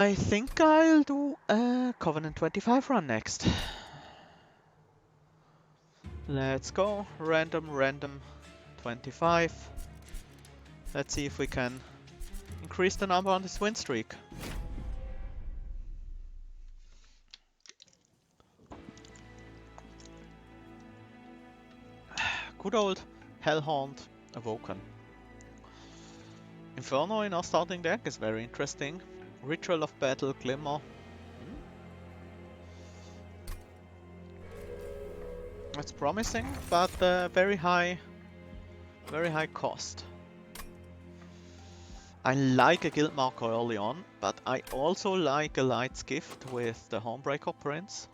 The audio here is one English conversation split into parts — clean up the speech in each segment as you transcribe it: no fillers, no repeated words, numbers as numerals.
I think I'll do a Covenant 25 run next. Let's go. Random 25. Let's see if we can increase the number on this win streak. Good old Hellhorned Awoken. Inferno in our starting deck is very interesting. Ritual of Battle, Glimmer. That's promising, but very high cost. I like a guild marker early on, but I also like a Light's Gift with the Homebreaker Prince.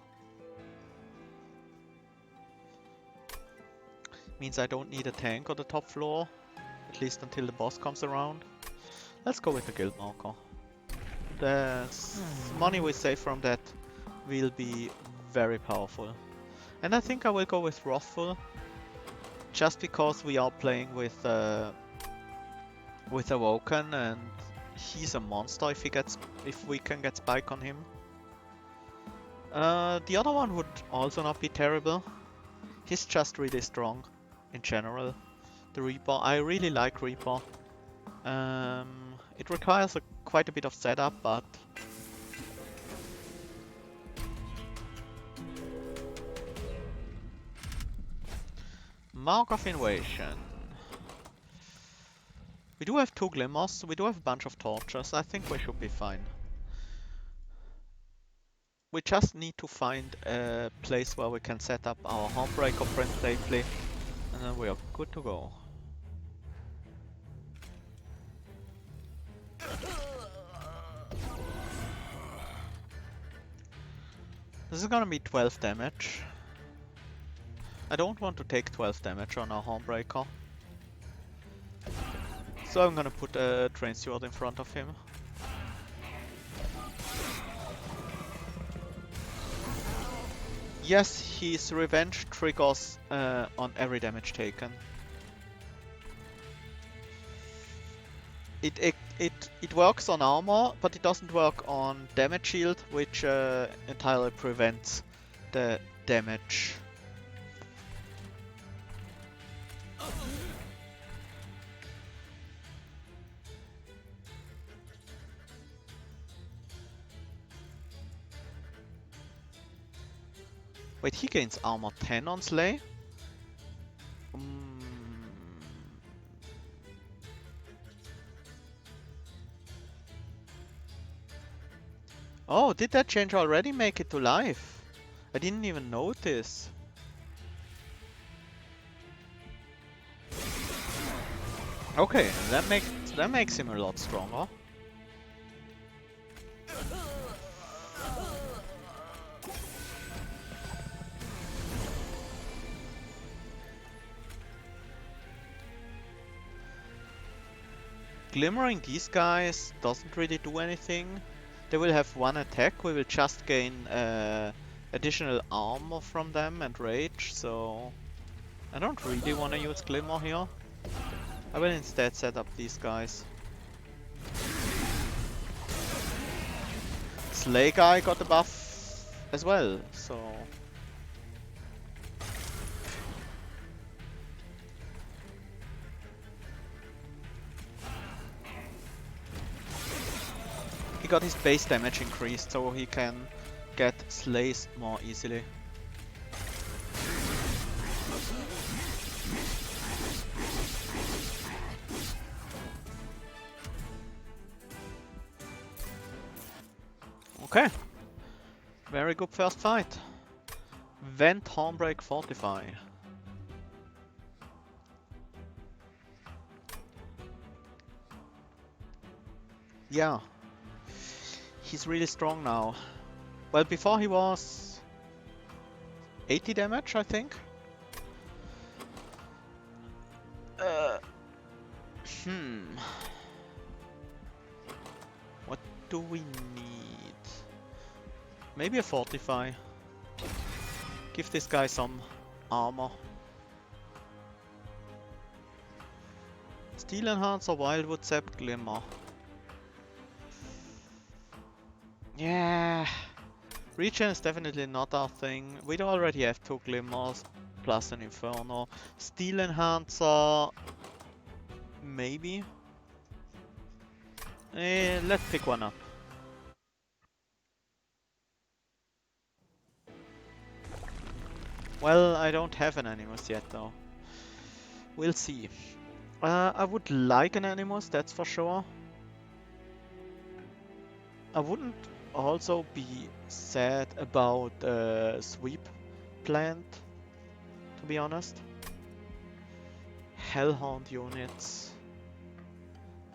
Means I don't need a tank on the top floor, at least until the boss comes around. Let's go with the guild marker. The money we save from that will be very powerful. And I think I will go with Wrathful, just because we are playing with Awoken, and he's a monster if we can get Spike on him. The other one would also not be terrible. He's just really strong in general. The Reaper, I really like Reaper. It requires quite a bit of setup, but Mark of Invasion. We do have 2 Glimmers, we do have a bunch of Torches, I think we should be fine. We just need to find a place where we can set up our Homebreaker Print safely, and then we are good to go. This is gonna be 12 damage. I don't want to take 12 damage on our Homebreaker. So I'm gonna put a Train Steward in front of him. Yes, his revenge triggers on every damage taken. It works on armor, but it doesn't work on damage shield, which entirely prevents the damage. Wait, he gains armor 10 on Slay? Oh, did that change already make it to life? I didn't even notice. Okay, that makes him a lot stronger. Glimmering these guys doesn't really do anything. They will have 1 attack, we will just gain additional armor from them and rage, so I don't really want to use Glimmer here. I will instead set up these guys. Slay guy got the buff as well, so... He got his base damage increased, so he can get slays more easily. Okay, very good first fight. Vent, Hornbreak, Fortify. Yeah, he's really strong now. Well, before he was 80 damage, I think. What do we need? Maybe a Fortify. Give this guy some armor. Steel Enhancer, Wildwood Sept, Glimmer. Yeah, regen is definitely not our thing. We already have 2 glimmers plus an inferno. Steel enhancer, maybe. Let's pick one up. Well, I don't have an Animus yet though. We'll see. I would like an Animus, that's for sure. I wouldn't also be sad about sweep plant, to be honest. Hellhorned units.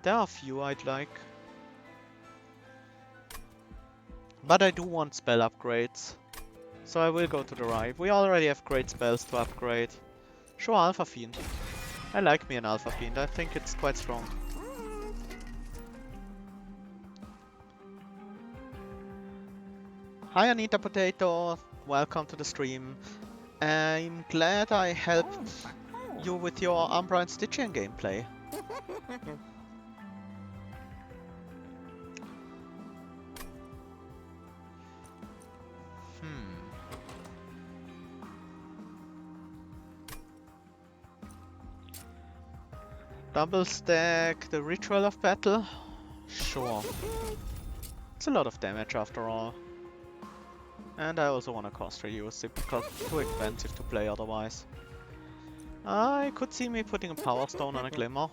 There are a few I'd like. But I do want spell upgrades. So I will go to the right. We already have great spells to upgrade. Sure, Alpha Fiend. I like me an Alpha Fiend. I think it's quite strong. Hi Anita Potato. Welcome to the stream. I'm glad I helped you with your Umbra and Stygian gameplay. Double stack the Ritual of Battle? Sure. It's a lot of damage after all. And I also want to cost reuse it because it's too expensive to play otherwise. I could see me putting a Power Stone on a Glimmer.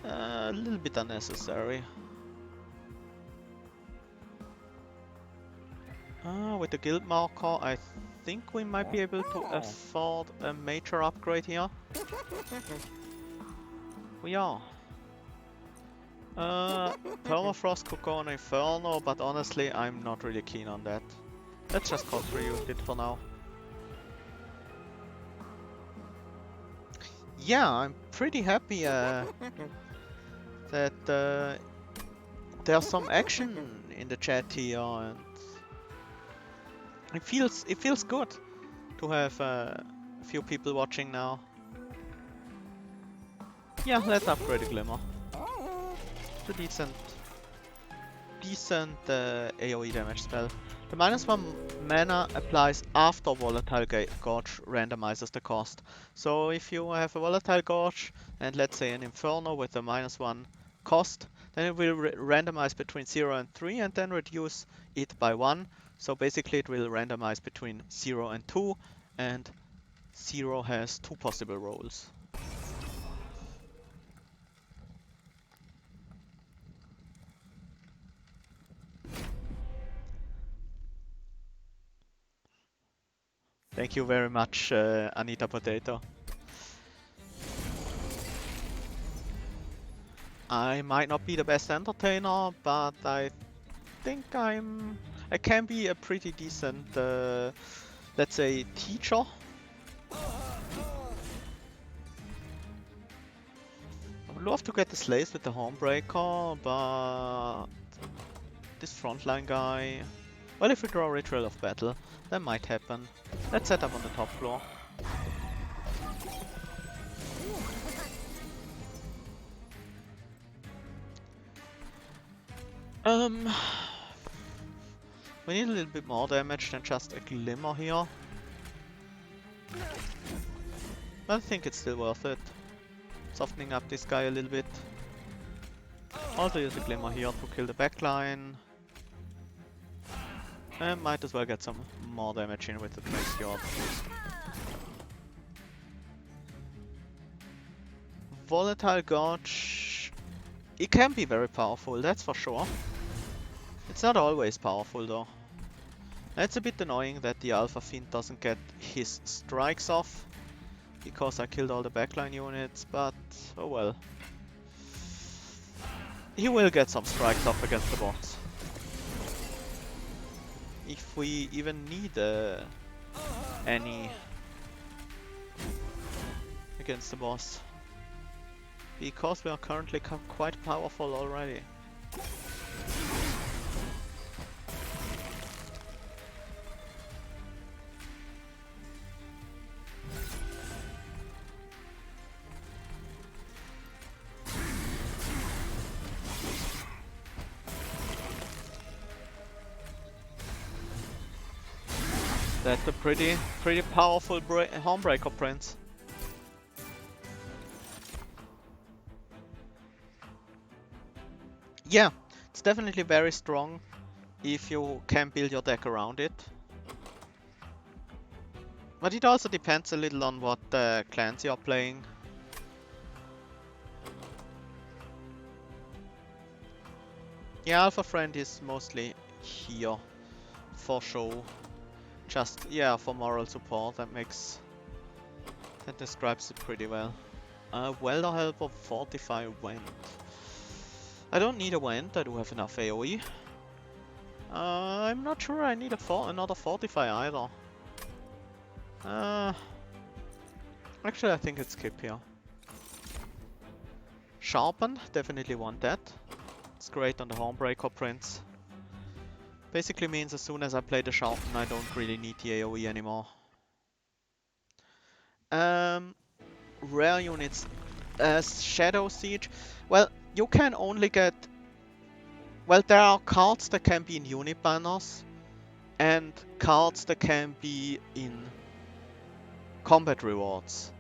A little bit unnecessary. With the guild marker, I think we might be able to afford a major upgrade here. We are. Permafrost could go on Inferno, but honestly, I'm not really keen on that. Let's just cost reuse it for now. Yeah, I'm pretty happy that there's some action in the chat here, and it feels good to have a few people watching now. Yeah, let's upgrade a Glimmer. It's a decent AoE damage spell. The -1 mana applies after Volatile Gorge randomizes the cost. So if you have a Volatile Gorge and let's say an Inferno with a -1 cost, then it will randomize between 0 and 3 and then reduce it by 1. So basically it will randomize between 0 and 2, and 0 has 2 possible rolls. Thank you very much, Anita Potato. I might not be the best entertainer, but I think I can be a pretty decent, let's say, teacher. I would love to get the slaves with the Homebreaker, but this frontline guy... Well, if we draw Ritual of Battle, that might happen. Let's set up on the top floor. We need a little bit more damage than just a Glimmer here. But I think it's still worth it. Softening up this guy a little bit. Also use a Glimmer here to kill the backline. And might as well get some more damage in with the Trace Fjord. Volatile Gorge... It can be very powerful, that's for sure. It's not always powerful though. It's a bit annoying that the Alpha Fiend doesn't get his strikes off, because I killed all the backline units, but oh well. He will get some strikes off against the boss. If we even need any against the boss. Because we are currently quite powerful already. That's a pretty powerful Homebreaker Prince. Yeah, it's definitely very strong if you can build your deck around it. But it also depends a little on what clans you're playing. Yeah, Alpha Friend is mostly here for show. Just, yeah, for moral support. That describes it pretty well. Welder Helper, Fortify, Vent. I don't need a Vent, I do have enough AoE. I'm not sure I need another Fortify either. Actually I think it's skip here. Sharpen, definitely want that. It's great on the Hornbreaker Prince. Basically means as soon as I play the Sharpen I don't really need the AoE anymore. Rare units. Shadow Siege. Well, you can only get... Well, there are cards that can be in unit banners and cards that can be in combat rewards.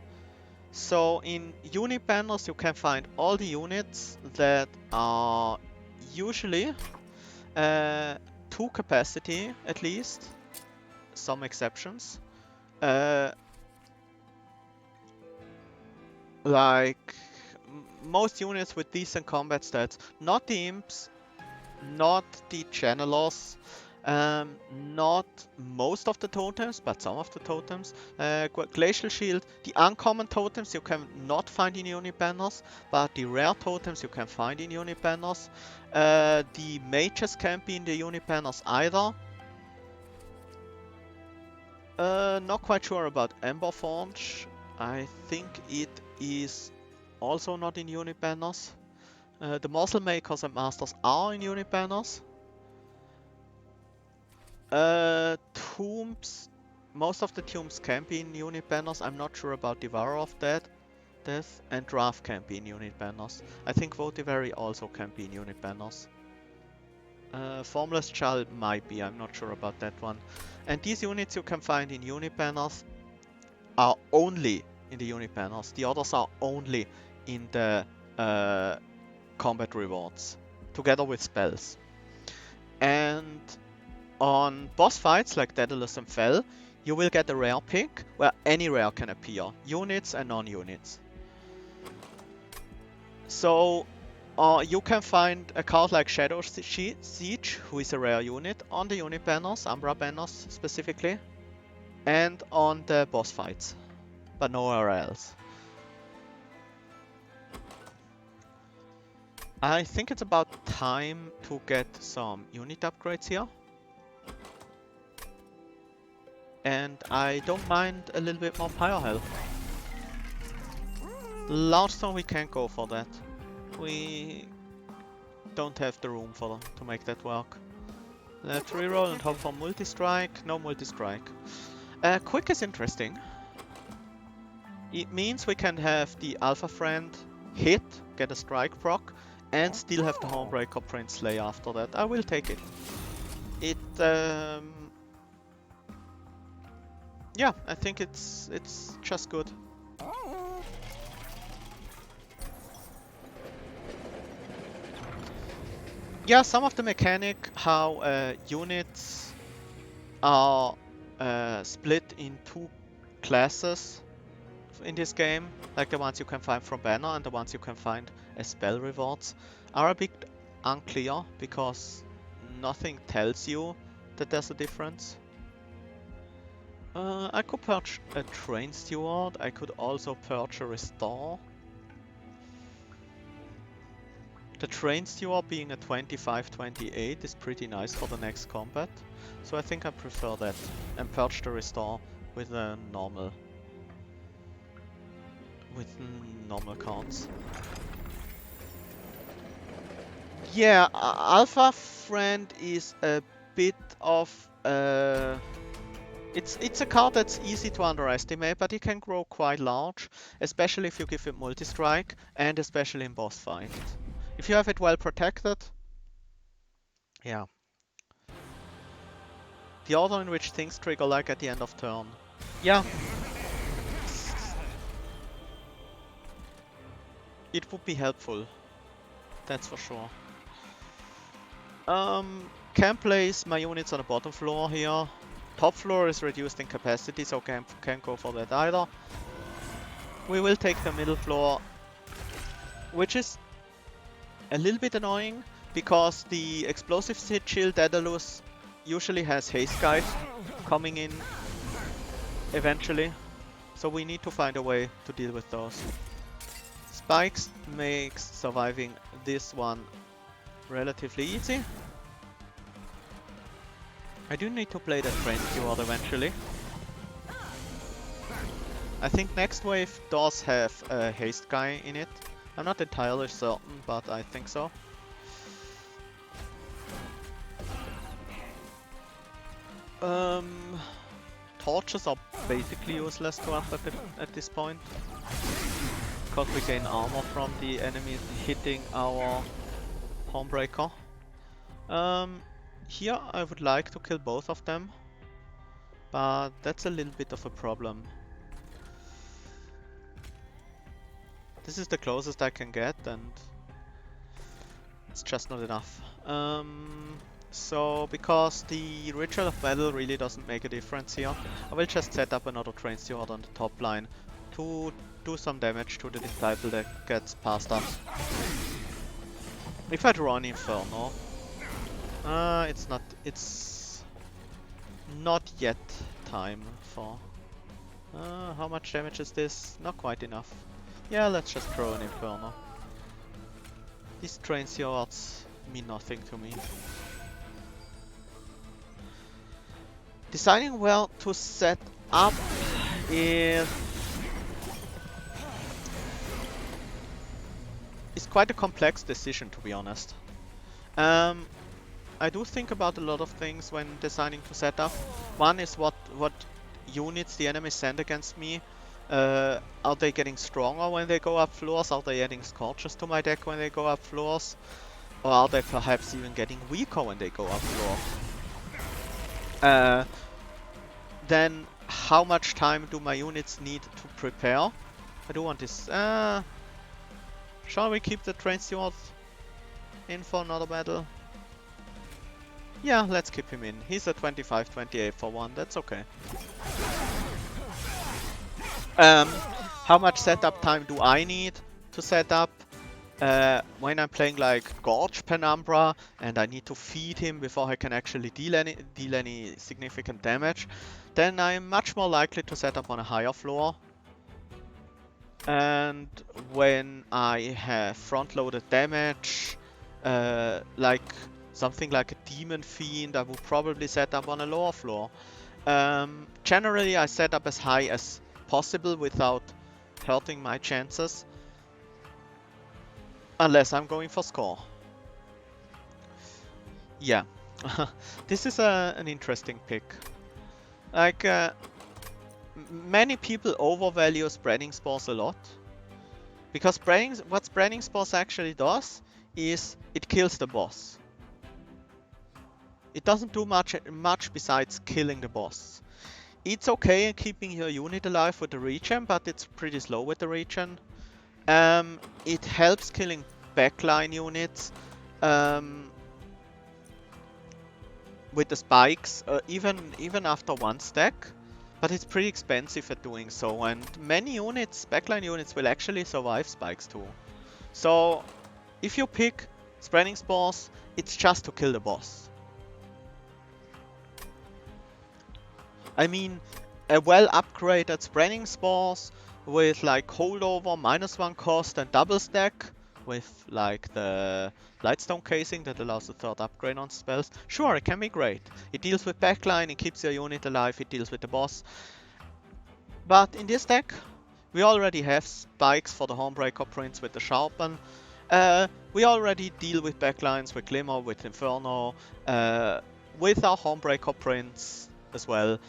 So in unit banners you can find all the units that are usually 2 capacity at least, some exceptions. Like most units with decent combat stats, not the imps, not the channelers, not most of the totems, but some of the totems. Glacial Shield, the uncommon totems you can not find in unit banners, but the rare totems you can find in unit banners. The mages can't be in the unit banners either. Not quite sure about Ember Forge. I think it is also not in unit banners. The Muscle Makers and Masters are in unit banners. Tombs, most of the tombs can be in unit banners. I'm not sure about Devourer of Death, and Draft can be in unit banners. I think Votivary also can be in unit banners. Formless Child might be, I'm not sure about that one. And these units you can find in unit banners are only in the unit banners. The others are only in the combat rewards, together with spells. And on boss fights like Daedalus and Fell, you will get a rare pick where any rare can appear, units and non-units. So you can find a card like Shadow Siege, who is a rare unit, on the unit banners, Umbra banners specifically, and on the boss fights, but nowhere else. I think it's about time to get some unit upgrades here. And I don't mind a little bit more Pyre Health. Large Stone we can't go for that. We don't have the room to make that work. Let's reroll and hope for multi-strike. No multi-strike. Quick is interesting. It means we can have the Alpha Friend hit, get a strike proc, and still have the Homebreaker Prince slay after that. I will take it. Yeah, I think it's just good. Yeah, some of the mechanic, how units are split in 2 classes in this game, like the ones you can find from banner and the ones you can find as spell rewards, are a bit unclear because nothing tells you that there's a difference. I could purge a Train Steward, I could also purge a Restore. The Train Steward being a 25-28 is pretty nice for the next combat, so I think I prefer that, and purge the Restore with a normal cards. Yeah, Alpha Friend is a bit of it's a card that's easy to underestimate, but it can grow quite large, especially if you give it multi-strike, and especially in boss fight. If you have it well protected, yeah. The order in which things trigger like at the end of turn. Yeah. It would be helpful. That's for sure. Can place my units on the bottom floor here. Top floor is reduced in capacity, so can't go for that either. We will take the middle floor, which is a little bit annoying because the explosive sigil Daedalus usually has haste guide coming in eventually, so we need to find a way to deal with those. Spikes makes surviving this one relatively easy. I do need to play that train steward eventually. I think next wave does have a haste guy in it. I'm not entirely certain, but I think so. Torches are basically useless to us at this point, because we gain armor from the enemies hitting our Homebreaker. Here I would like to kill both of them, but that's a little bit of a problem. This is the closest I can get, and it's just not enough. So, because the Ritual of Battle really doesn't make a difference here, I will just set up another Train Steward on the top line to do some damage to the Disciple that gets past us. If I draw an Inferno, it's not yet time for... how much damage is this? Not quite enough. Yeah, let's just throw an Inferno. These Train Stewards mean nothing to me. Deciding where to set up is quite a complex decision, to be honest. I do think about a lot of things when deciding to set up. One is what units the enemy send against me. Are they getting stronger when they go up floors? Are they adding Scorches to my deck when they go up floors? Or are they perhaps even getting weaker when they go up floor? Then how much time do my units need to prepare? I do want this. Shall we keep the Train Steward in for another battle? Yeah, let's keep him in. He's a 25-28 for one, that's okay. How much setup time do I need to set up? When I'm playing like Gorge Penumbra and I need to feed him before I can actually deal any significant damage, then I'm much more likely to set up on a higher floor. And when I have front-loaded damage, like something like a Demon Fiend, I would probably set up on a lower floor. Generally, I set up as high as possible without hurting my chances. Unless I'm going for score. Yeah. This is an interesting pick. Like, many people overvalue Spreading Spores a lot. Because what Spreading Spores actually does is it kills the boss. It doesn't do much besides killing the boss. It's okay in keeping your unit alive with the regen, but it's pretty slow with the regen. It helps killing backline units with the spikes, even after one stack. But it's pretty expensive at doing so, and many units, backline units, will actually survive spikes too. So if you pick Spreading Spores, it's just to kill the boss. I mean, a well upgraded Spreading Spores with like holdover, -1 cost and double stack with like the Lightstone casing that allows the 3rd upgrade on spells. Sure, it can be great. It deals with backline, it keeps your unit alive, it deals with the boss. But in this deck, we already have spikes for the Homebreaker Prince with the Sharpen. We already deal with backlines with Glimmer, with Inferno, with our Homebreaker Prince as well.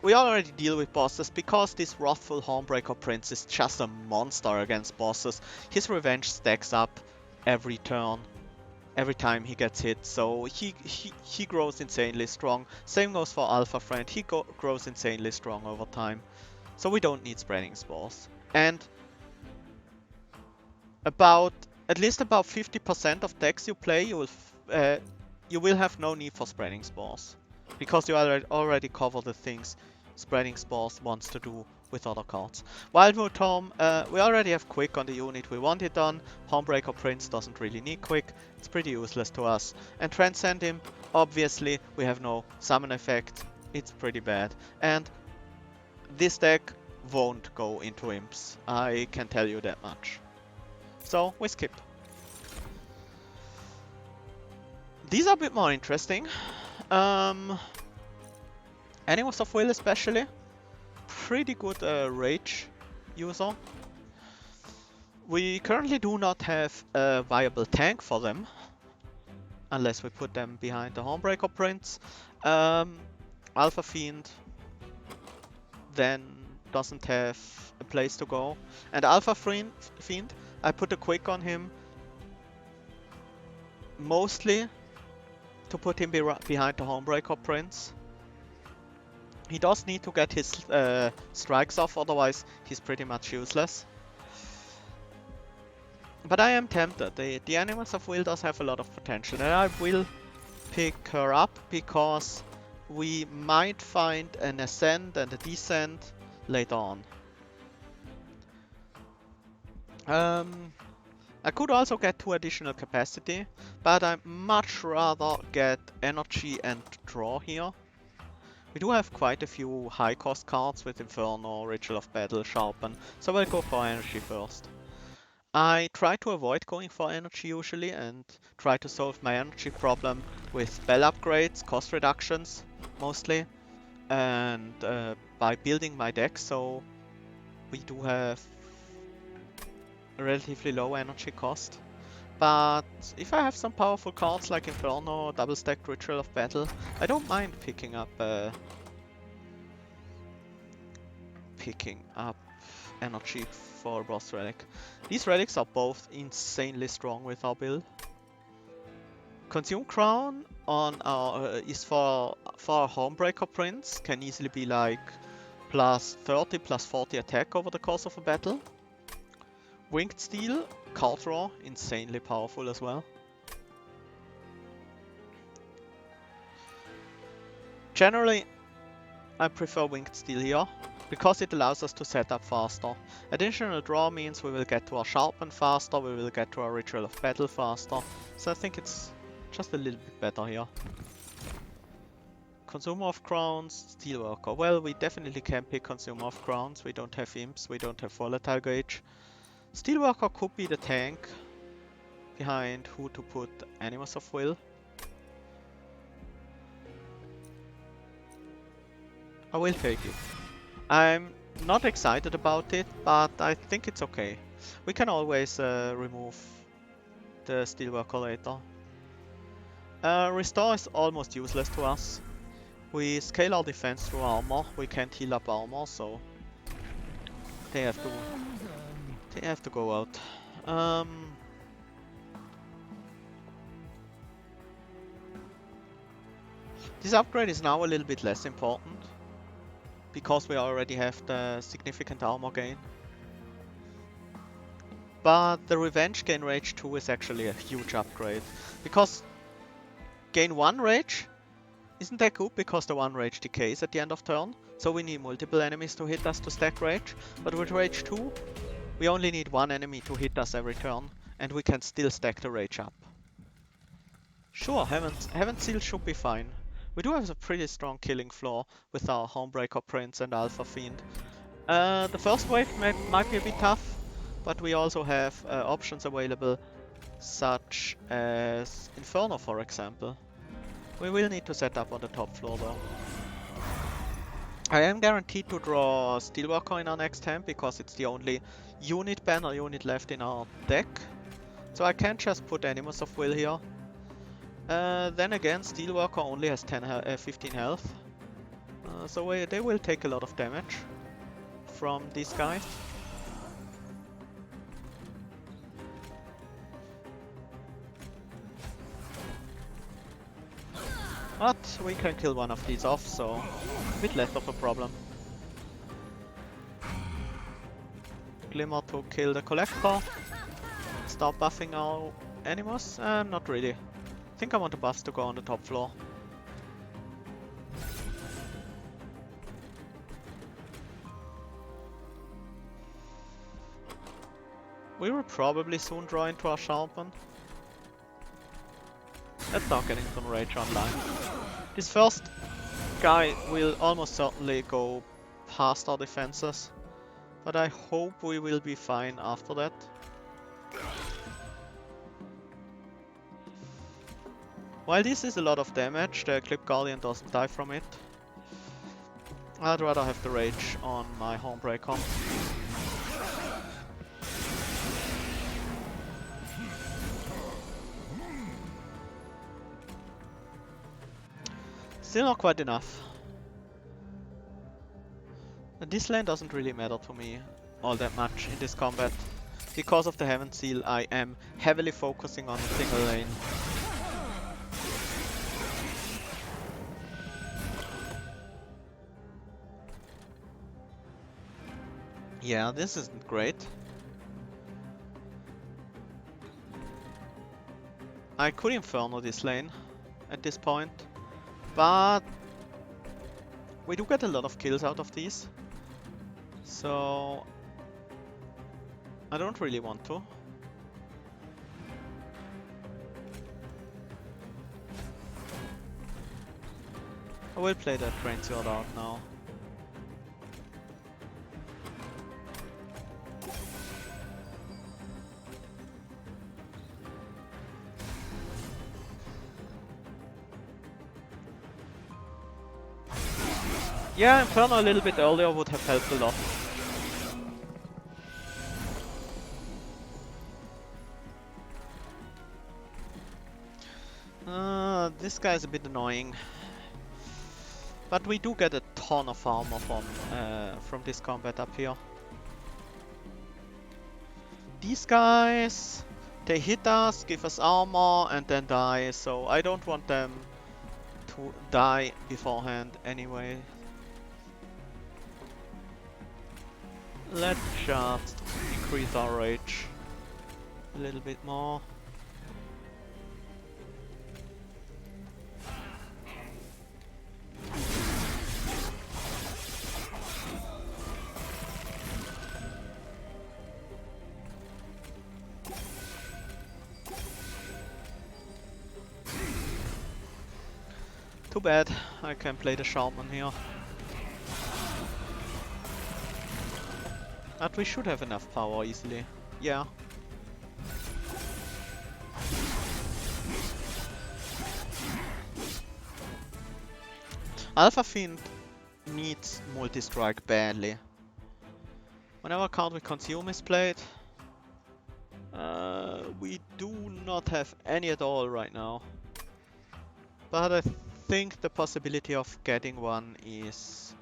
We already deal with bosses because this Wrathful Homebreaker Prince is just a monster against bosses. His revenge stacks up every turn. every time he gets hit, so he grows insanely strong. Same goes for Alpha Friend, he grows insanely strong over time. So we don't need spreading spores. And about at least about 50% of decks you play, you will have no need for spreading spores, because you already cover the things spreading spores wants to do with other cards. Wildwood Tome, we already have quick on the unit we want it on. Homebreaker Prince doesn't really need quick, it's pretty useless to us. And Transcend Imp, obviously we have no summon effect, it's pretty bad. And this deck won't go into imps, I can tell you that much. So we skip. These are a bit more interesting. Animus of Will especially. Pretty good rage user. We currently do not have a viable tank for them, unless we put them behind the Homebreaker Prince. Alpha Fiend then doesn't have a place to go. And Alpha Fiend, I put a quick on him mostly to put him behind the Homebreaker Prince. He does need to get his strikes off, otherwise he's pretty much useless. But I am tempted. The Animus of Will does have a lot of potential, and I will pick her up because we might find an ascent and a descent later on. I could also get 2 additional capacity, but I'd much rather get energy and draw here. We do have quite a few high cost cards with Inferno, Ritual of Battle, Sharpen, so we'll go for energy first. I try to avoid going for energy usually and try to solve my energy problem with spell upgrades, cost reductions mostly, and by building my deck, so we do have a relatively low energy cost. But if I have some powerful cards like Inferno, double stacked Ritual of Battle, I don't mind picking up energy for Boss Relic. These relics are both insanely strong with our build. Consume Crown on our is for our Homebreaker Prince, can easily be like plus 30, plus 40 attack over the course of a battle. Winged Steel, card draw, insanely powerful as well. Generally, I prefer Winged Steel here, because it allows us to set up faster. Additional draw means we will get to our Sharpen faster, we will get to our Ritual of Battle faster, so I think it's just a little bit better here. Consumer of Crowns, Steelworker. Well, we definitely can pick Consumer of Crowns, we don't have Imps, we don't have Volatile Gauge. Steelworker could be the tank behind who to put Animus of Will. I will take it. I'm not excited about it, but I think it's okay. We can always remove the Steelworker later. Restore is almost useless to us. We scale our defense through armor. We can't heal up armor, so they have to go out. This upgrade is now a little bit less important, because we already have the significant armor gain. But the Revenge gain Rage 2 is actually a huge upgrade, because gain 1 Rage isn't that good because the 1 Rage decays at the end of turn, so we need multiple enemies to hit us to stack Rage, but with Rage 2 we only need 1 enemy to hit us every turn, and we can still stack the Rage up. Sure, Heaven's Seal should be fine. We do have a pretty strong killing floor with our Homebreaker Prince and Alpha Fiend. The first wave might be a bit tough, but we also have options available, such as Inferno, for example. We will need to set up on the top floor though. I am guaranteed to draw Steelworker in our next hand, because it's the only unit banner unit left in our deck. So I can't just put Animus of Will here. Then again, Steelworker only has 15 health, so they will take a lot of damage from these guys. But we can kill one of these off, so a bit less of a problem. Glimmer to kill the Collector. Start buffing our Animus? Not really. I think I want the buffs to go on the top floor. We will probably soon draw into our Sharpen. Let's start getting some rage online. This first guy will almost certainly go past our defenses, but I hope we will be fine after that. While this is a lot of damage, the Clip Guardian doesn't die from it. I'd rather have the rage on my Hornbreaker. Still not quite enough. And this lane doesn't really matter to me all that much in this combat. Because of the Heaven Seal, I am heavily focusing on a single lane. Yeah, this isn't great. I could Inferno this lane at this point, but we do get a lot of kills out of these, so I don't really want to. I will play that Train Sword out now. Yeah, Inferno a little bit earlier would have helped a lot. This guy is a bit annoying. But we do get a ton of armor from this combat up here. These guys, they hit us, give us armor, and then die, so I don't want them to die beforehand anyway. Let's just increase our rage a little bit more. Too bad, I can play the Shaman here. But we should have enough power easily. Yeah. Alpha Fiend needs multi-strike badly. Whenever a card we consume is played, we do not have any at all right now. But I think the possibility of getting one is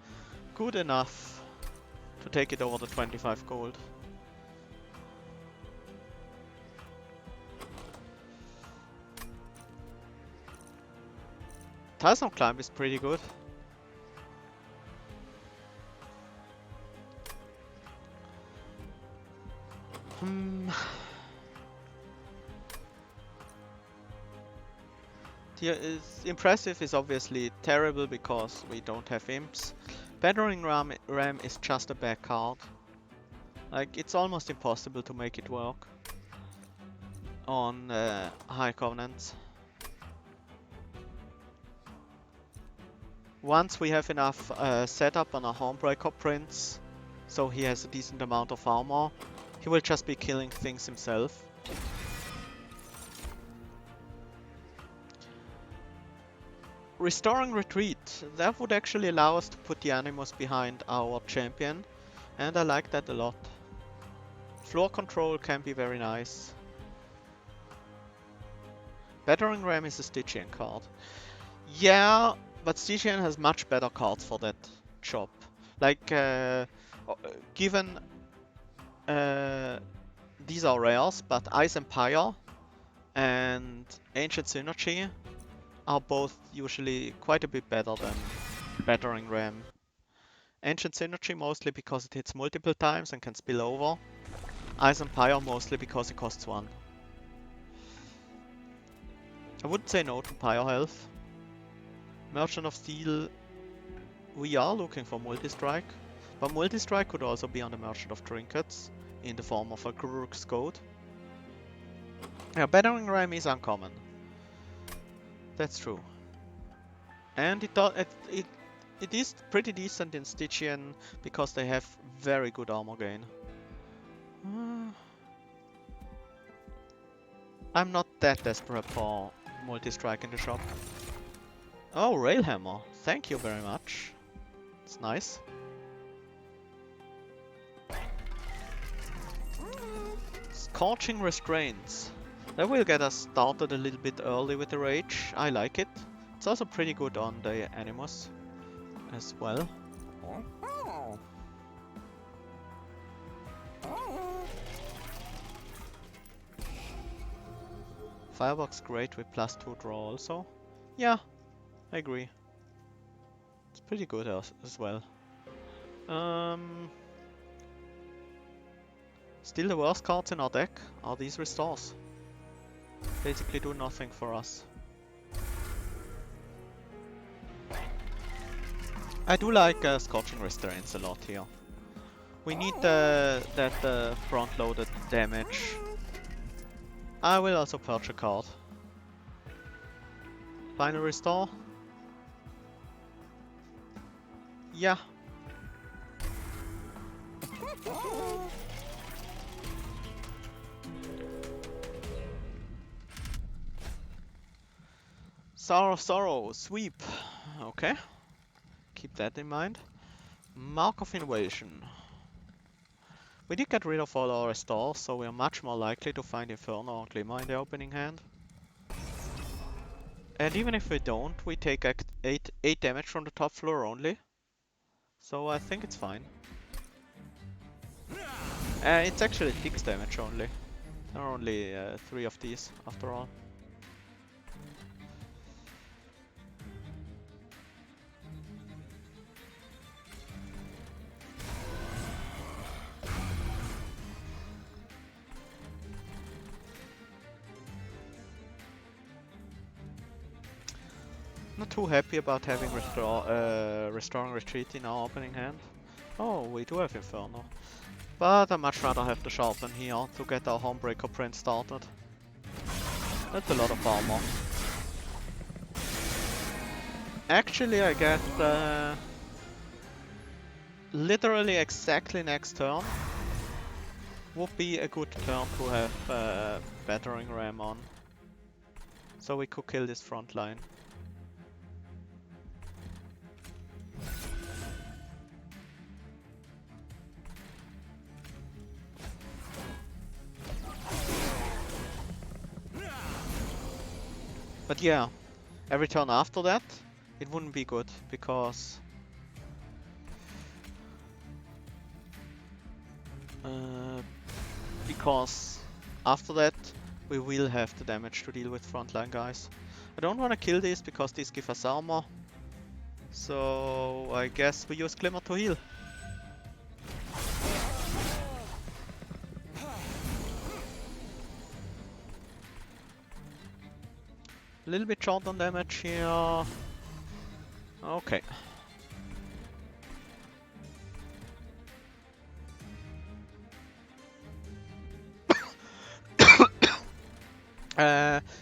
good enough to take it over the 25 gold. Tyson Climb is pretty good. Impressive is obviously terrible because we don't have imps. Battering Ram is just a bad card. Like, it's almost impossible to make it work on High Covenants. Once we have enough setup on a Hornbreaker Prince, so he has a decent amount of armor, he will just be killing things himself. Restoring Retreat, that would actually allow us to put the Animus behind our champion, and I like that a lot. Floor control can be very nice. Battering Ram is a Stygian card. Yeah, but Stygian has much better cards for that job. Like, given these are rares, but Ice Empire and Ancient Synergy are both usually quite a bit better than Battering Ram. Ancient Synergy mostly because it hits multiple times and can spill over. Ice and Pyre mostly because it costs 1. I wouldn't say no to Pyre health. Merchant of Steel, we are looking for Multi-Strike, but Multi-Strike could also be on the Merchant of Trinkets in the form of a Grook's Code. Yeah, Battering Ram is uncommon. That's true. And it is pretty decent in Stygian because they have very good armor gain. I'm not that desperate for multi-strike in the shop. Oh, Railhammer. Thank you very much. It's nice. Scorching Restraints. That will get us started a little bit early with the rage. I like it. It's also pretty good on the Animus as well. Firebox great with +2 draw also. Yeah, I agree. It's pretty good as well. Still the worst cards in our deck are these restores. Basically do nothing for us. I do like Scorching Restraints a lot here. We need that front-loaded damage. I will also purge a card. Final Restore. Yeah. Sour of Sorrow, Sweep. Okay. Keep that in mind. Mark of Invasion. We did get rid of all our restores, so we are much more likely to find Inferno or Glimmer in the opening hand. And even if we don't, we take 8 damage from the top floor only. So I think it's fine. It's actually 6 damage only. There are only 3 of these, after all. Not too happy about having Restoring Retreat in our opening hand. Oh, we do have Inferno. But I'd much rather have the Sharpen here to get our Homebreaker print started. That's a lot of armor. Actually, I get literally exactly next turn would be a good turn to have Battering Ram on. So we could kill this front line. But yeah, every turn after that, it wouldn't be good, because after that we will have the damage to deal with frontline guys. I don't want to kill these because these give us armor, so I guess we use Glimmer to heal. A little bit short on damage here. Okay.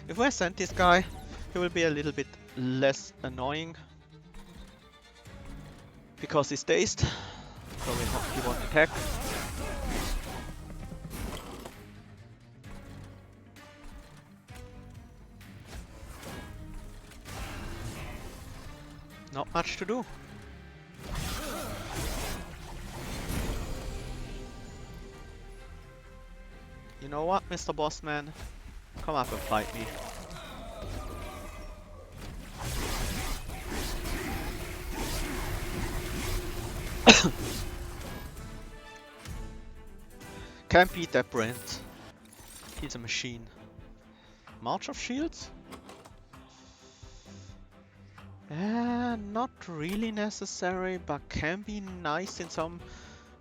If we send this guy, he will be a little bit less annoying. Because he's dazed. So he won't attack. Not much to do. You know what, Mr. Bossman? Come up and fight me. Can't beat that Brent. He's a machine. March of Shields? not really necessary, but can be nice in some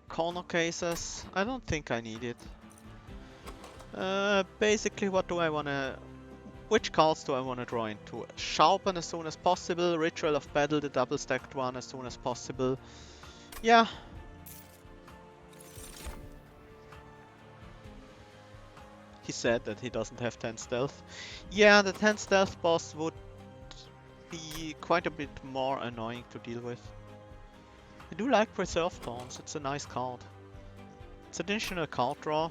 corner cases. I don't think I need it. Basically, what do I wanna... Which cards do I wanna draw into? Sharpen as soon as possible, Ritual of Battle, the double stacked one as soon as possible. Yeah. He said that he doesn't have 10 stealth. Yeah, the 10 stealth boss would be quite a bit more annoying to deal with. I do like Preserve Thorns, it's a nice card. It's additional card draw.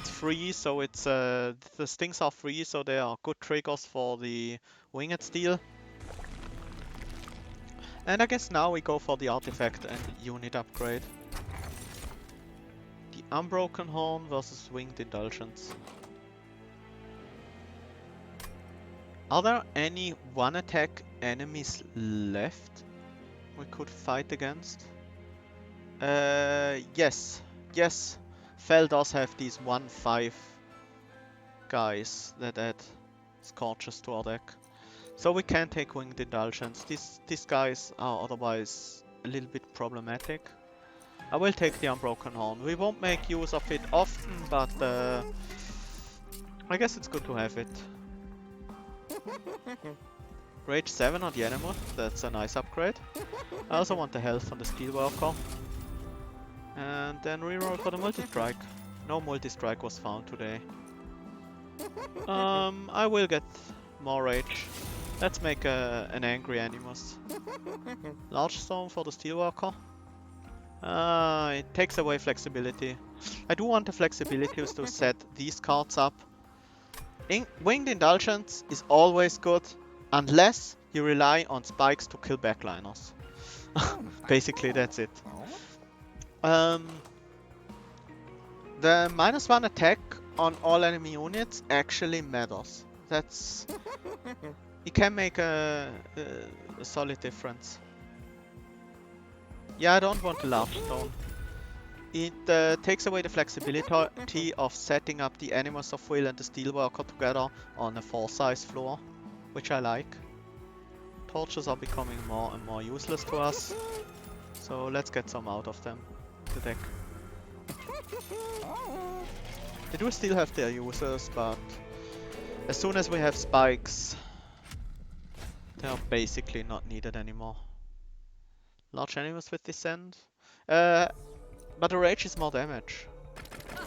It's free, so it's the stings are free, so they are good triggers for the Winged Steel. And I guess now we go for the artifact and unit upgrade. The Unbroken Horn versus Winged Indulgence. Are there any one attack enemies left we could fight against? Yes. Yes. Fel does have these 1/5 guys that add Scorches to our deck. So we can take Winged Indulgence. These guys are otherwise a little bit problematic. I will take the Unbroken Horn. We won't make use of it often, but I guess it's good to have it. Rage 7 on the Animus, that's a nice upgrade. I also want the health on the Steelworker. And then reroll for the multi-strike. No multi-strike was found today. I will get more rage. Let's make an angry Animus. Large Storm for the Steelworker. It takes away flexibility. I do want the flexibility to set these cards up. Winged Indulgence is always good, unless you rely on spikes to kill backliners. Basically, that's it. The -1 attack on all enemy units actually matters. That's... It can make a solid difference. Yeah, I don't want the large stone. It takes away the flexibility of setting up the Animus of Will and the Steelworker together on a 4-size floor, which I like. Torches are becoming more and more useless to us, so let's get some out of them, the deck. They do still have their uses, but as soon as we have spikes, they are basically not needed anymore. Large Animus with Descent. But the rage is more damage.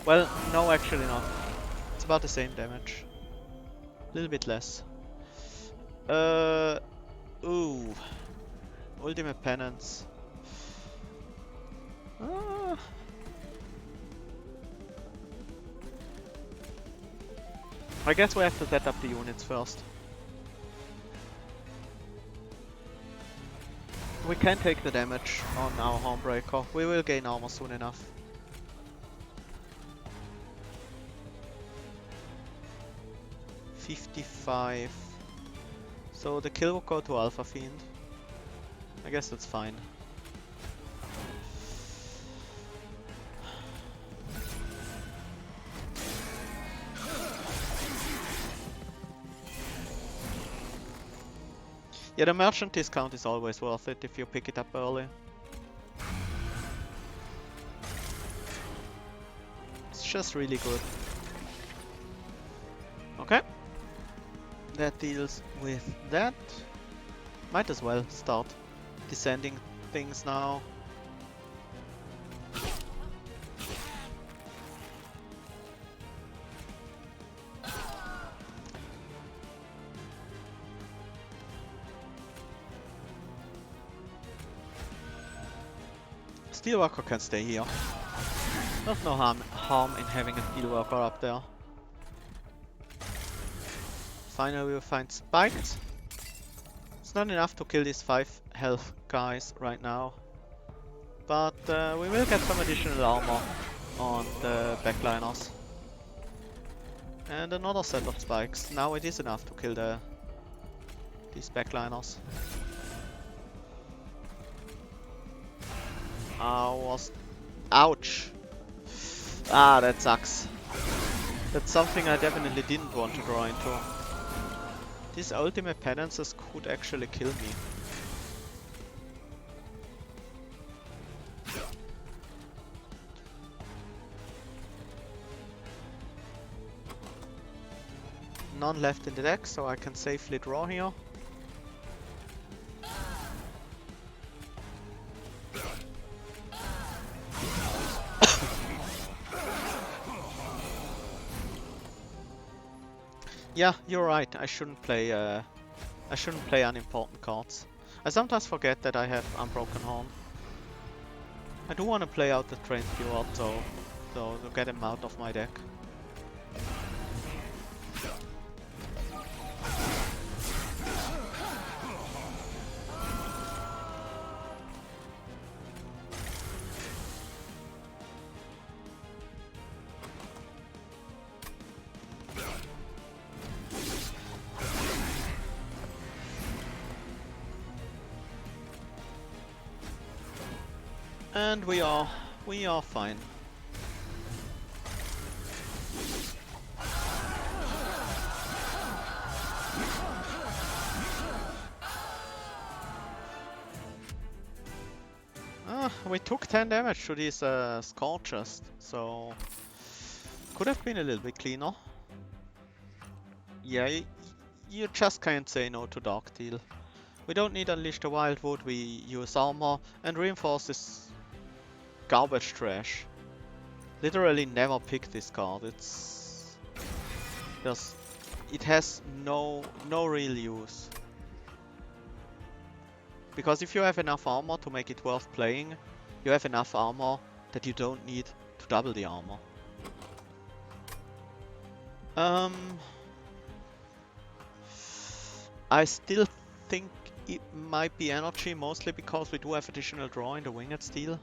Well, no, actually not. It's about the same damage. A little bit less. Ooh. Ultimate Penance. I guess we have to set up the units first. We can take the damage on our Hornbreaker. We will gain armor soon enough. $55. So the kill will go to Alpha Fiend. I guess that's fine. Yeah, the merchant discount is always worth it if you pick it up early. It's just really good. Okay. That deals with that. Might as well start descending things now. Steelworker can stay here. There's no harm in having a Steelworker up there. Finally we'll find spikes. It's not enough to kill these 5 health guys right now. But we will get some additional armor on the backliners. And another set of spikes. Now it is enough to kill these backliners. Ouch! Ah, that sucks. That's something I definitely didn't want to draw into. These ultimate penances could actually kill me. none left in the deck, so I can safely draw here. Yeah, you're right. I shouldn't play unimportant cards. I sometimes forget that I have Unbroken Horn. I do want to play out the Trained Fjord, so to get him out of my deck. And we are fine. We took 10 damage to these Scorchers, so could have been a little bit cleaner. Yeah, you just can't say no to Dark Deal. We don't need Unleash the Wildwood, we use armor and reinforce this garbage trash. Literally never pick this card. It has no real use. Because if you have enough armor to make it worth playing, you have enough armor that you don't need to double the armor. I still think it might be energy, mostly because we do have additional draw in the Winged Steel.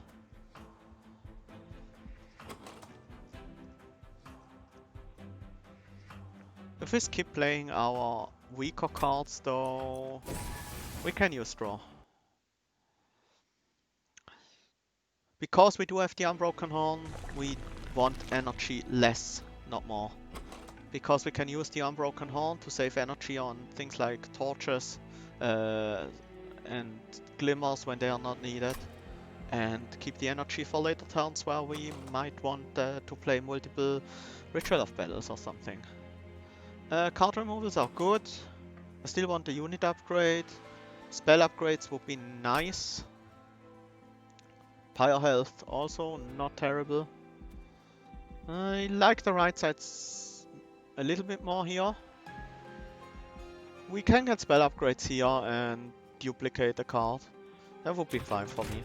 If we skip playing our weaker cards though, we can use draw. Because we do have the Unbroken Horn, we want energy less, not more. Because we can use the Unbroken Horn to save energy on things like torches and glimmers when they are not needed. And keep the energy for later turns where we might want to play multiple Ritual of Battles or something. Card removals are good. I still want the unit upgrade. Spell upgrades would be nice. Pyre health also not terrible. I like the right sides a little bit more here. We can get spell upgrades here and duplicate the card. That would be fine for me.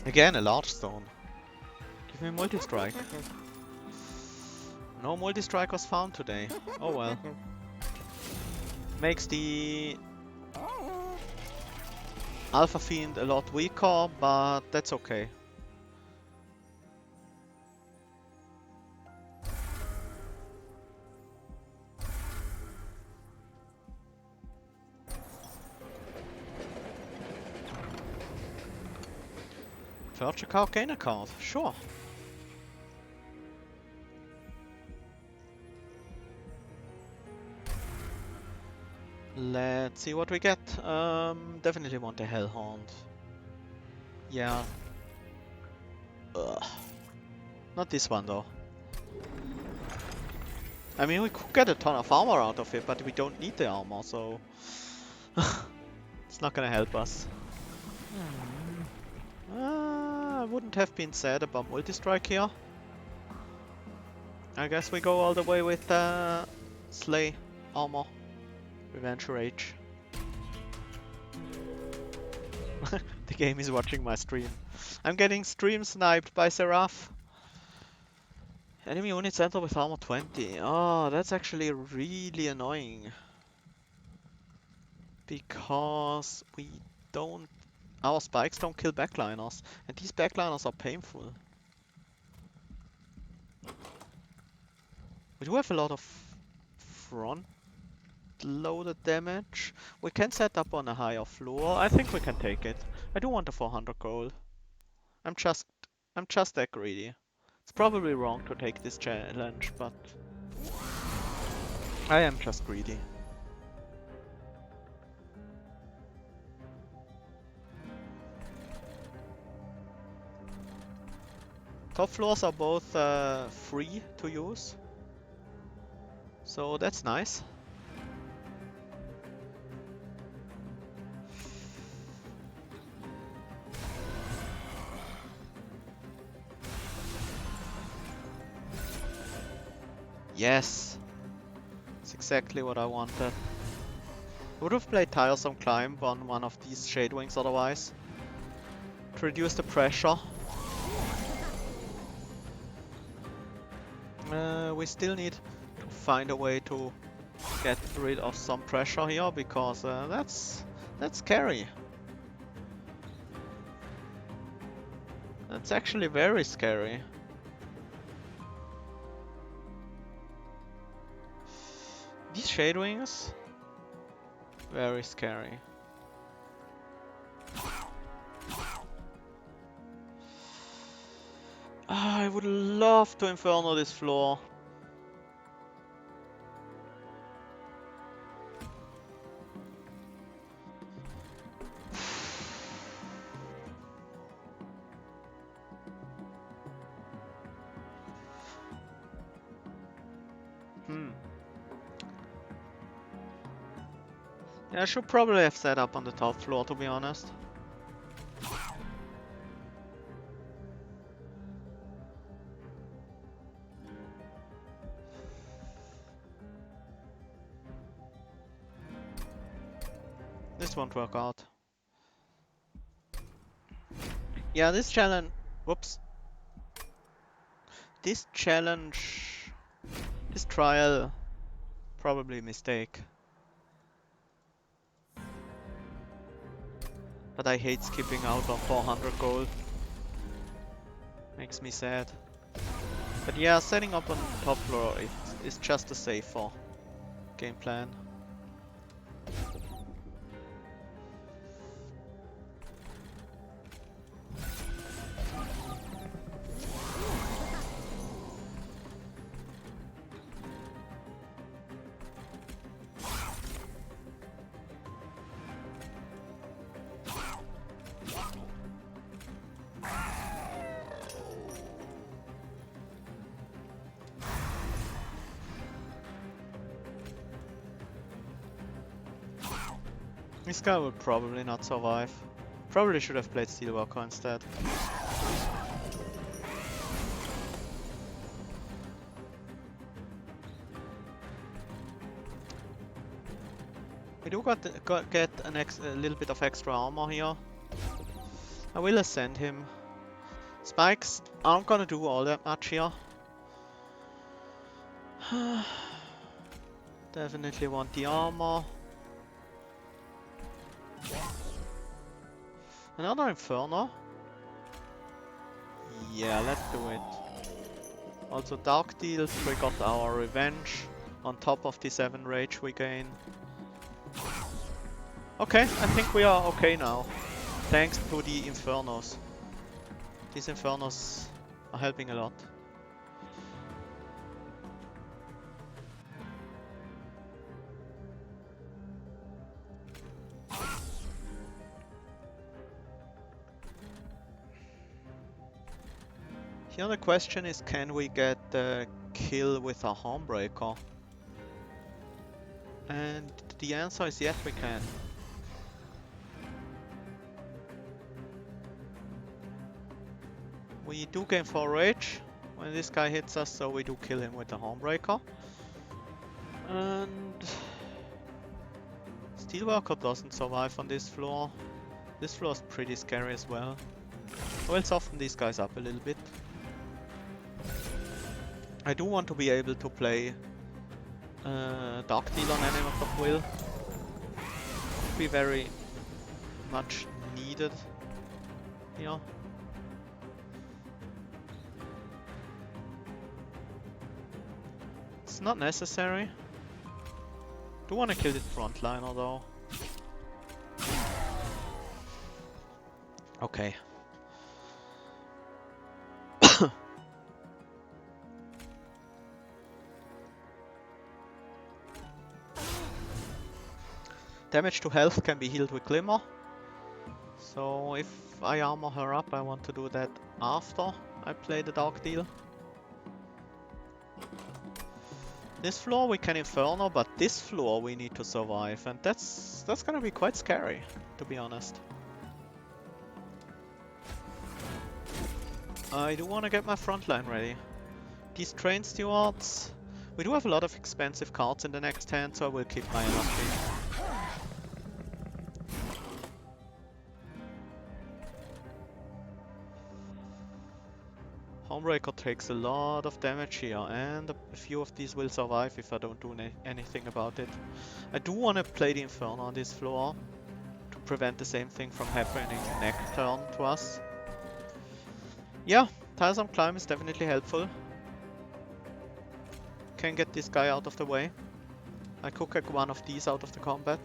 Again, a large stone. Give me multi-strike. No multi-strike was found today. Oh well. Makes the Alpha Fiend a lot weaker, but that's okay. Search a card, gain a card. Sure. Let's see what we get. Definitely want a Hellhorned. Yeah. Ugh. Not this one though. I mean, we could get a ton of armor out of it, but we don't need the armor, so it's not gonna help us. I wouldn't have been sad about multi-strike here. I guess we go all the way with Slay, armor, Revenge Rage. The game is watching my stream. I'm getting stream sniped by Seraph. Enemy units enter with armor 20. Oh, that's actually really annoying. Because our spikes don't kill backliners. And these backliners are painful. We do have a lot of front loaded damage. We can set up on a higher floor. I think we can take it. I do want a 400 gold. I'm just that greedy. It's probably wrong to take this challenge, but I am just greedy. Top floors are both free to use, so that's nice. Yes, it's exactly what I wanted. Would have played Tiresome Climb on one of these Shade Wings otherwise. To reduce the pressure. We still need to find a way to get rid of some pressure here, because that's scary. That's actually very scary. These Shade Wings, very scary. I would love to Inferno this floor. Yeah, I should probably have set up on the top floor, to be honest. This won't work out. Yeah, this challenge... Whoops. This challenge... This trial... Probably a mistake. But I hate skipping out on 400 gold. Makes me sad. But yeah, setting up on top floor is just a safer game plan. This guy will probably not survive. Probably should have played Steelworker instead. We do get a little bit of extra armor here. I will ascend him. Spikes aren't gonna do all that much here. Definitely want the armor. Another Inferno? Yeah, let's do it. Also Dark Deal triggered our revenge on top of the 7 rage we gain. Okay, I think we are okay now. Thanks to the Infernos. These Infernos are helping a lot. Here the question is, can we get the kill with a Hornbreaker? And the answer is yes, we can. We do gain 4 rage when this guy hits us, so we do kill him with the Hornbreaker. And Steelworker doesn't survive on this floor. This floor is pretty scary as well. I will soften these guys up a little bit. I do want to be able to play Dark Deal on Animus of Will. Be very much needed here. It's not necessary. Do want to kill this frontliner though. Okay. Damage to health can be healed with Glimmer. So if I armor her up, I want to do that after I play the Dark Deal. This floor we can Inferno, but this floor we need to survive, and that's gonna be quite scary, to be honest. I do want to get my front line ready. These train stewards, we do have a lot of expensive cards in the next hand, so I will keep my LRP. Homebreaker takes a lot of damage here, and a few of these will survive if I don't do anything about it. I do want to play the Inferno on this floor to prevent the same thing from happening next turn to us. Yeah, Tiresome Climb is definitely helpful. Can get this guy out of the way. I could get one of these out of the combat.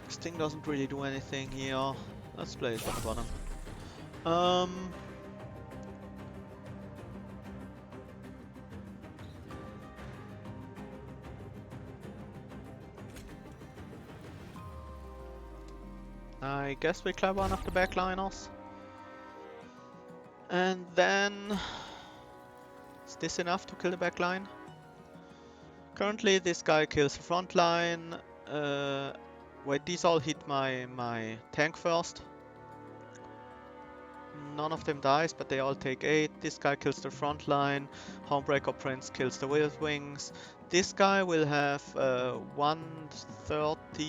This thing doesn't really do anything here. Let's play it on the bottom. I guess we climb one of the backliners. And then... is this enough to kill the backline? Currently this guy kills the front line. Wait, these all hit my tank first. None of them dies, but they all take 8. This guy kills the front line. Homebreaker Prince kills the Wild Wings. This guy will have 130...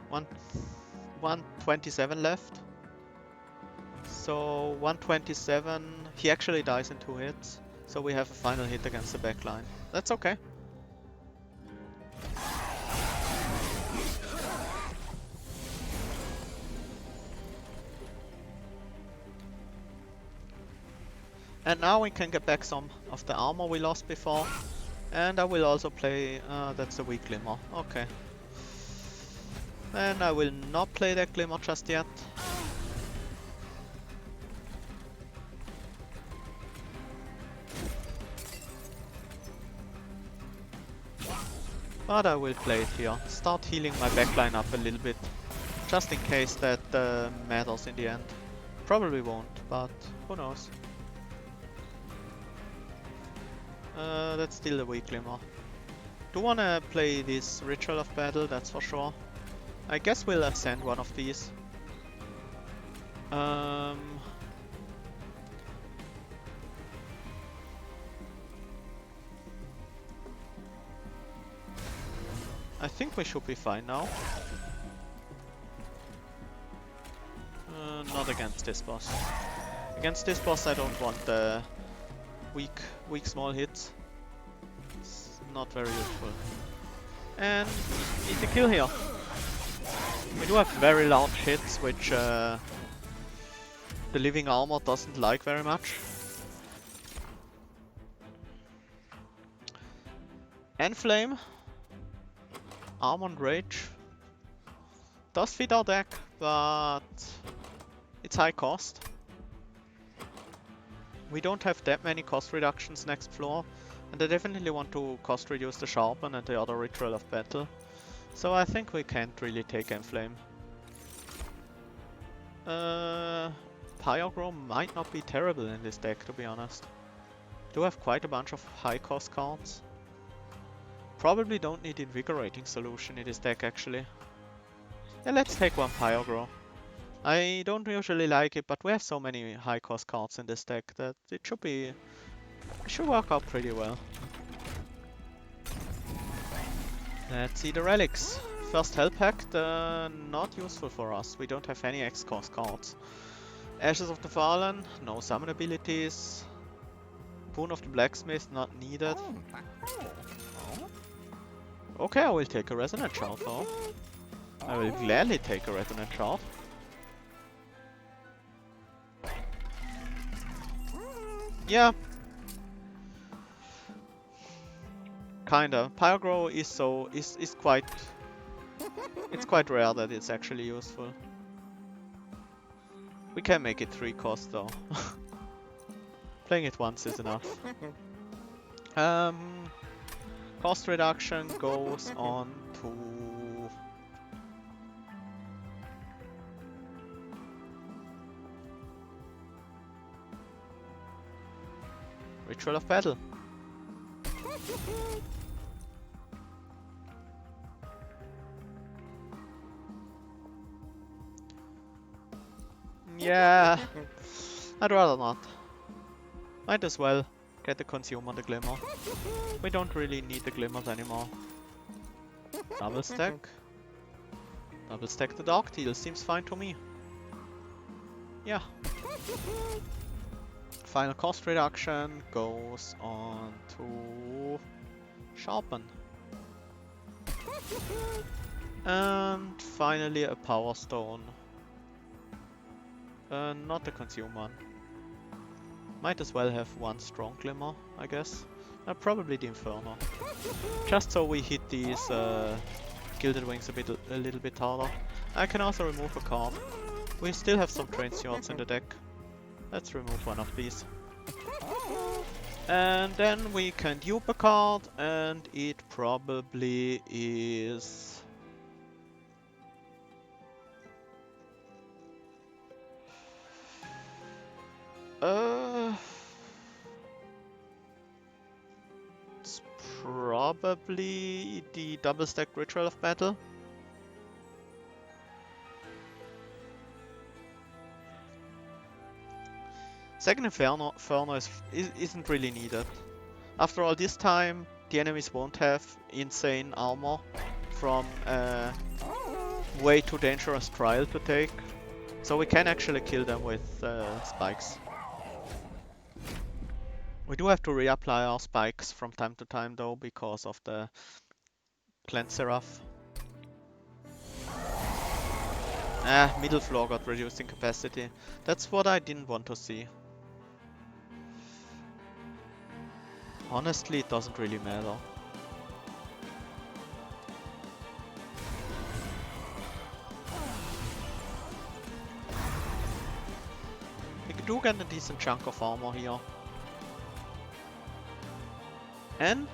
127 left. So 127, he actually dies in 2 hits. So we have a final hit against the backline. That's okay. And now we can get back some of the armor we lost before. And I will also play, that's a weak Glimmer, okay. And I will not play that Glimmer just yet. But I will play it here. Start healing my backline up a little bit. Just in case that matters in the end. Probably won't, but who knows. That's still a weak Glimmer. Do wanna play this Ritual of Battle, that's for sure. I guess we'll ascend one of these. I think we should be fine now. Not against this boss. Against this boss I don't want the weak small hits. It's not very useful. And need to kill here. We do have very large hits, which the living armor doesn't like very much. Enflame. Armored Rage. Does fit our deck, but it's high cost. We don't have that many cost reductions next floor, and I definitely want to cost reduce the Sharpen and the other Ritual of Battle. So I think we can't really take Enflame. Pyrogrow might not be terrible in this deck, to be honest. Do have quite a bunch of high cost cards. Probably don't need Invigorating Solution in this deck actually. Yeah, let's take one Pyrogrow. I don't usually like it, but we have so many high cost cards in this deck that it should work out pretty well. Let's see the relics. First Hell Pact, not useful for us. We don't have any X-cost cards. Ashes of the Fallen, no summon abilities. Boon of the Blacksmith, not needed. Okay, I will take a Resonant Shard though. I will gladly take a Resonant Shard. Yeah. Kinda. Pyrogrow is quite... it's quite rare that it's actually useful. We can make it 3 cost though. Playing it once is enough. Cost reduction goes on to... Ritual of Battle. Yeah, I'd rather not. Might as well get the consume on the glimmer. We don't really need the glimmers anymore. Double stack. Double stack the Dark Deal, seems fine to me. Yeah. Final cost reduction goes on to Sharpen. And finally a Power Stone. Not the Consume one. Might as well have one Strong Glimmer, I guess. Probably the Inferno. Just so we hit these Gilded Wings a little bit harder. I can also remove a card. We still have some Train Swords in the deck. Let's remove one of these. And then we can dupe a card, and it probably is... It's probably the double stack Ritual of Battle. Second Inferno isn't really needed. After all this time, the enemies won't have insane armor from a way too dangerous trial to take. So we can actually kill them with spikes. We do have to reapply our spikes from time to time though, because of the Cleanse Seraph. Middle floor got reduced in capacity. That's what I didn't want to see. Honestly, it doesn't really matter. We do get a decent chunk of armor here. And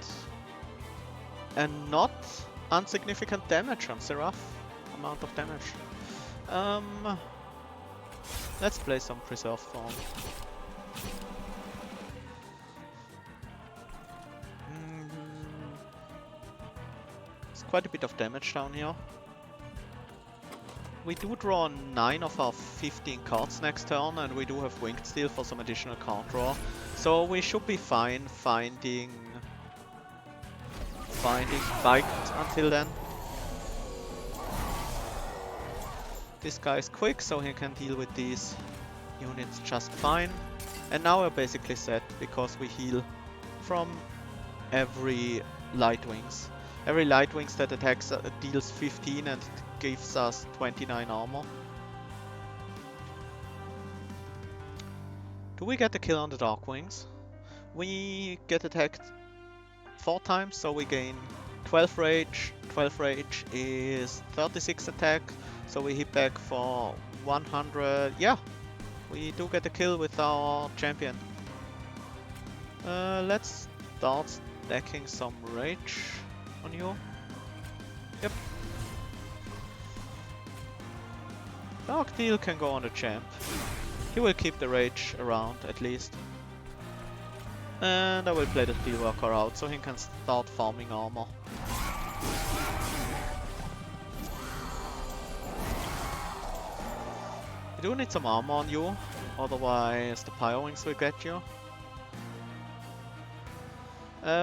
a not insignificant damage on Seraph. Amount of damage. Let's play some Preserved Form. It's quite a bit of damage down here. We do draw 9 of our 15 cards next turn, and we do have Winged Steel for some additional card draw. So we should be fine finding spiked until then. This guy is quick, so he can deal with these units just fine. And now we're basically set, because we heal from every Light Wings. Every Light Wings that attacks deals 15 and gives us 29 armor. Do we get the kill on the Dark Wings? We get attacked 4 times, so we gain 12 rage. 12 rage is 36 attack, so we hit back for 100. Yeah, we do get a kill with our champion. Let's start stacking some rage on you. Yep. Dark Deal can go on the champ. He will keep the rage around at least. And I will play the Steelworker out so he can start farming armor. We do need some armor on you, otherwise the Pyro Wings will get you.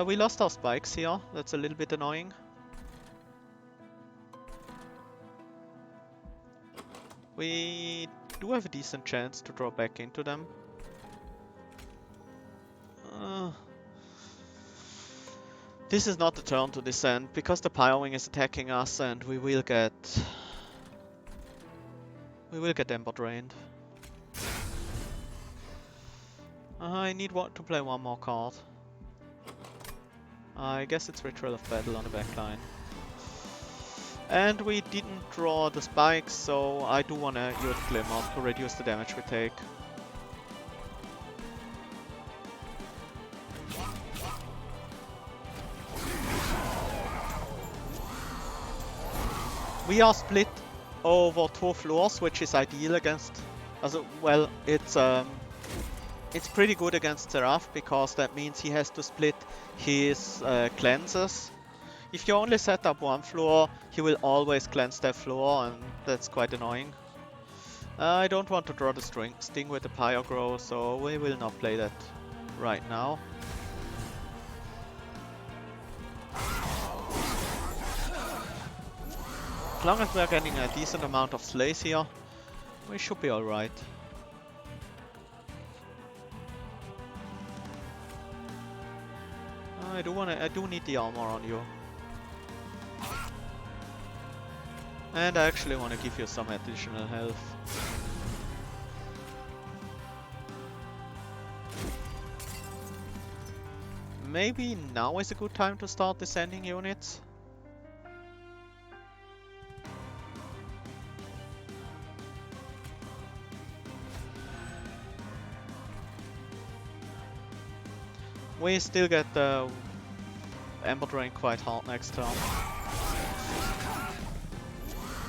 We lost our spikes here, that's a little bit annoying. We do have a decent chance to draw back into them. This is not the turn to descend, because the Pyro Wing is attacking us and we will get Ember Drained. I need to play one more card. I guess it's Ritual of Battle on the back line. And we didn't draw the spikes, so I do want to use Glimmer to reduce the damage we take. We are split over 2 floors, which is ideal against... well, it's pretty good against Seraph, because that means he has to split his cleanses. If you only set up 1 floor, he will always cleanse that floor, and that's quite annoying. I don't want to draw the sting with the Pyrogrow, so we will not play that right now. As long as we are getting a decent amount of slays here, we should be alright. I do need the armor on you. And I actually want to give you some additional health. Maybe now is a good time to start descending units. We still get the Ember Drain quite hard next turn.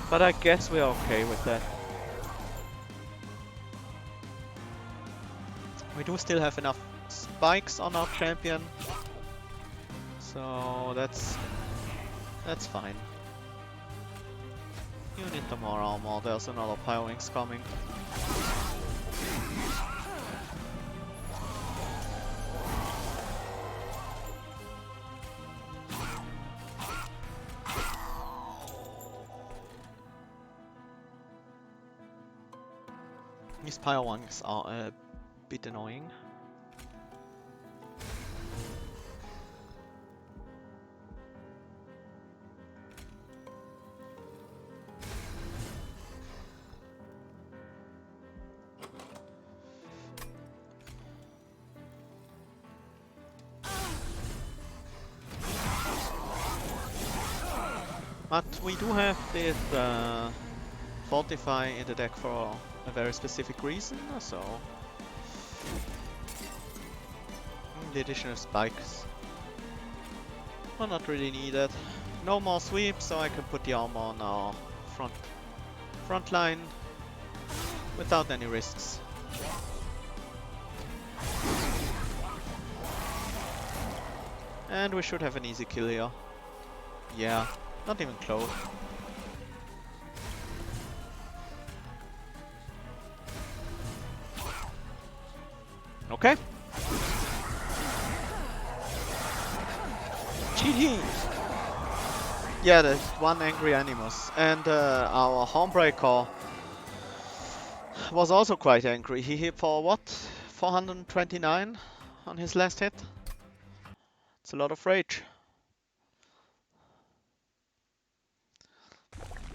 But I guess we're okay with that. We do still have enough spikes on our champion. So that's fine. You need the more armor, there's another Pyrewings coming. These Pyrewings are a bit annoying. But we do have this Fortify in the deck for a very specific reason, so... the additional spikes are not really needed. No more sweeps, so I can put the armor on our front line without any risks. And we should have an easy kill here. Yeah, not even close. Okay. GG! Yeah, there's one angry Animus. And our Hornbreaker was also quite angry. He hit for what? 429 on his last hit? It's a lot of rage.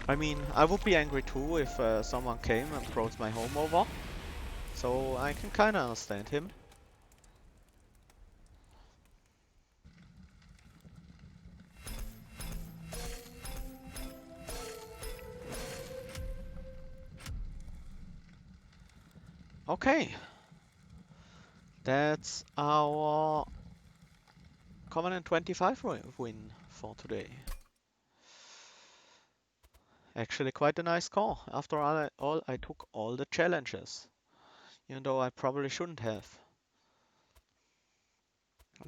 I mean, I would be angry too if someone came and froze my home over. So I can kinda understand him. Okay. That's our Covenant 25 win for today. Actually quite a nice score. After all, I took all the challenges. Even though I probably shouldn't have.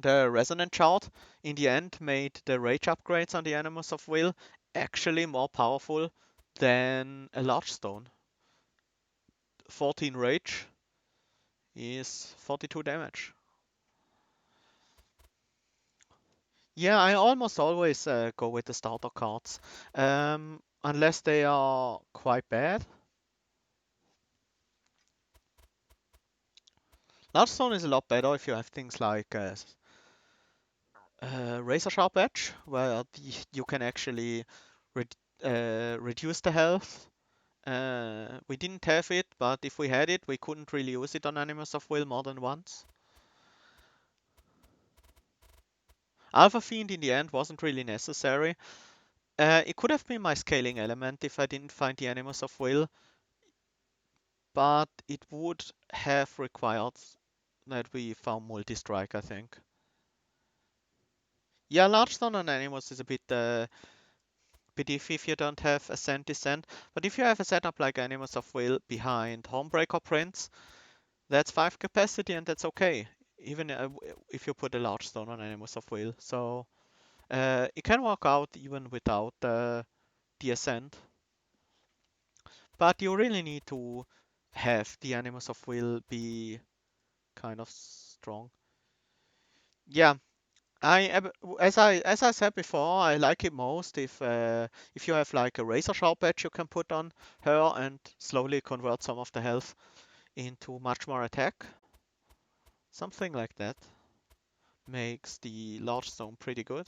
The Resonant Shard in the end made the rage upgrades on the Animus of Will actually more powerful than a large stone. 14 rage is 42 damage. Yeah, I almost always go with the starter cards. Unless they are quite bad. Large stone is a lot better if you have things like Razor Sharp Edge, where you can actually reduce the health. We didn't have it, but if we had it, we couldn't really use it on Animus of Will more than once. Alpha Fiend in the end wasn't really necessary. It could have been my scaling element if I didn't find the Animus of Will, but it would have required that we found multi-strike, I think. Yeah, Large Stone on Animus is a bit But if you don't have Ascent Descent, but if you have a setup like Animus of Will behind Homebreaker Prince, that's 5 capacity and that's okay. Even if you put a large stone on Animus of Will. So it can work out even without the Ascent. But you really need to have the Animus of Will be kind of strong. Yeah, as I said before, I like it most if you have like a razor sharp edge you can put on her and slowly convert some of the health into much more attack. Something like that makes the large stone pretty good.